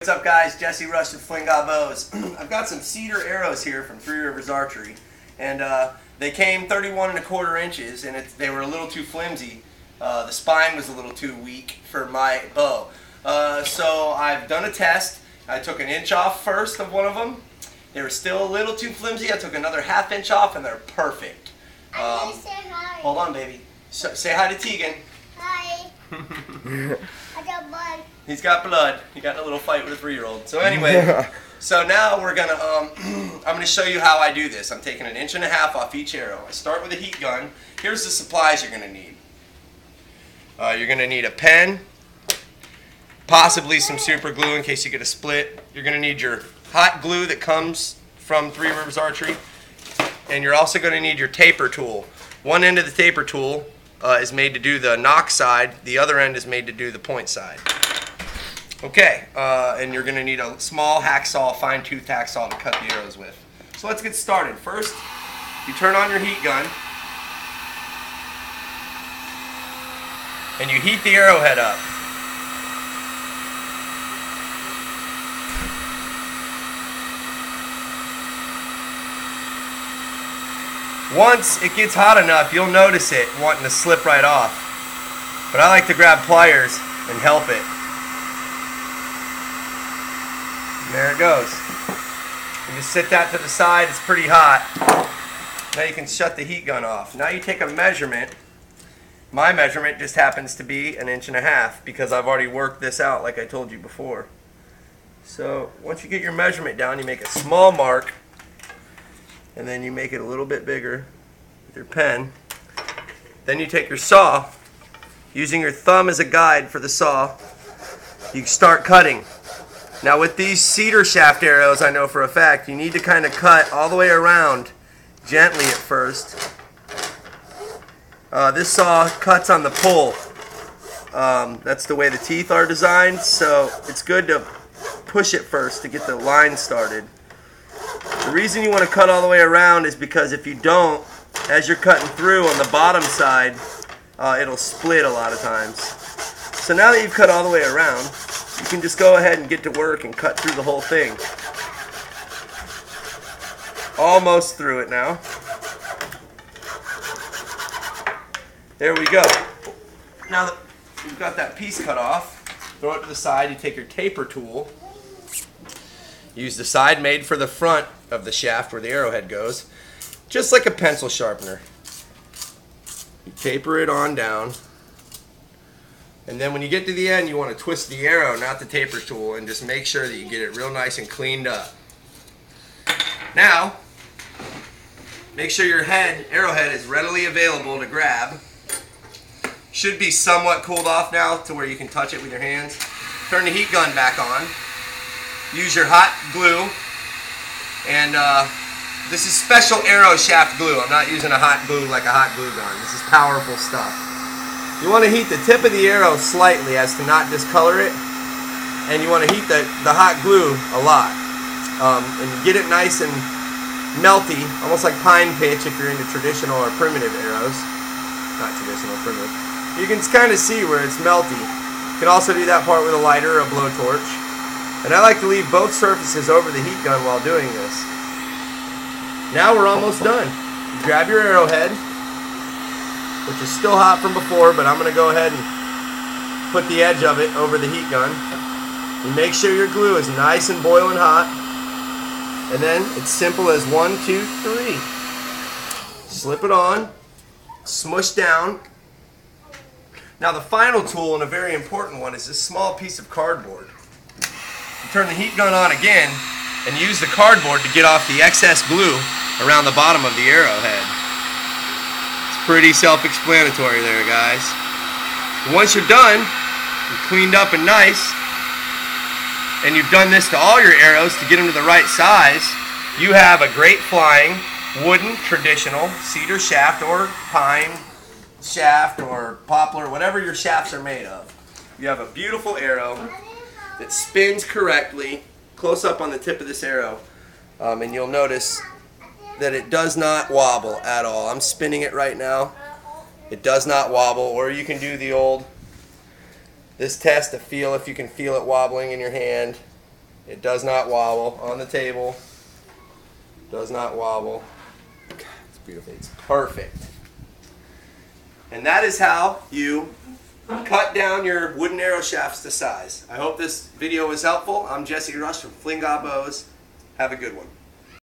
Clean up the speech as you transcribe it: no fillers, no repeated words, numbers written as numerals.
What's up, guys? Jesse Rush with Fling Got Bows. I've got some cedar arrows here from Three Rivers Archery, and they came 31¼ inches, and they were a little too flimsy. The spine was a little too weak for my bow. So I've done a test. I took an inch off first of one of them. They were still a little too flimsy. I took another ½ inch off, and they're perfect. I say hi. Hold on, baby. Say hi to Tegan. Hi. I got blood. He's got blood. He got in a little fight with a 3-year-old. So anyway, so now we're gonna I'm gonna show you how I do this. I'm taking an 1.5 inches off each arrow. I start with a heat gun. Here's the supplies you're gonna need. You're gonna need a pen, possibly some super glue in case you get a split. You're gonna need your hot glue that comes from Three Rivers Archery, and you're also gonna need your taper tool. One end of the taper tool is made to do the knock side. The other end is made to do the point side. Okay, and you're going to need a small hacksaw, fine-tooth hacksaw to cut the arrows with. So let's get started. First, you turn on your heat gun, and you heat the arrowhead up. Once it gets hot enough, you'll notice it wanting to slip right off. But I like to grab pliers and help it. And there it goes. You just sit that to the side, it's pretty hot. Now you can shut the heat gun off. Now you take a measurement. My measurement just happens to be 1.5 inches because I've already worked this out like I told you before. So once you get your measurement down, you make a small mark, and then you make it a little bit bigger with your pen. Then you take your saw, using your thumb as a guide for the saw, you start cutting. Now with these cedar shaft arrows, I know for a fact, you need to kind of cut all the way around, gently at first. This saw cuts on the pull. That's the way the teeth are designed, so it's good to push it first to get the line started. The reason you want to cut all the way around is because if you don't, as you're cutting through on the bottom side, it'll split a lot of times. So now that you've cut all the way around, you can just go ahead and get to work and cut through the whole thing. Almost through it now. There we go. Now that you've got that piece cut off, throw it to the side. You take your taper tool. Use the side made for the front of the shaft where the arrowhead goes, just like a pencil sharpener. You taper it on down, and then when you get to the end, you want to twist the arrow, not the taper tool, and just make sure that you get it real nice and cleaned up. Now, make sure your arrowhead is readily available to grab. Should be somewhat cooled off now to where you can touch it with your hands. Turn the heat gun back on. Use your hot glue, and this is special arrow shaft glue. I'm not using a hot glue like a hot glue gun. This is powerful stuff. You want to heat the tip of the arrow slightly as to not discolor it, and you want to heat the hot glue a lot, and get it nice and melty, almost like pine pitch if you're into traditional or primitive arrows. Not traditional, primitive. You can kind of see where it's melty. You can also do that part with a lighter or a blowtorch. And I like to leave both surfaces over the heat gun while doing this. Now we're almost done. You grab your arrowhead, which is still hot from before, but I'm going to go ahead and put the edge of it over the heat gun. You make sure your glue is nice and boiling hot. And then it's simple as 1, 2, 3. Slip it on, smush down. Now the final tool, and a very important one, is this small piece of cardboard. Turn the heat gun on again and use the cardboard to get off the excess glue around the bottom of the arrowhead. It's pretty self-explanatory there, guys. Once you're done, you're cleaned up and nice, and you've done this to all your arrows to get them to the right size, you have a great flying wooden traditional cedar shaft or pine shaft or poplar, whatever your shafts are made of. You have a beautiful arrow that spins correctly, close up on the tip of this arrow, and you'll notice that it does not wobble at all. I'm spinning it right now. It does not wobble, or you can do the old, this test to feel if you can feel it wobbling in your hand. It does not wobble on the table. Does not wobble. It's beautiful. It's perfect. And that is how you cut down your wooden arrow shafts to size. I hope this video was helpful. I'm Jesse Rush from Fling Bows. Have a good one.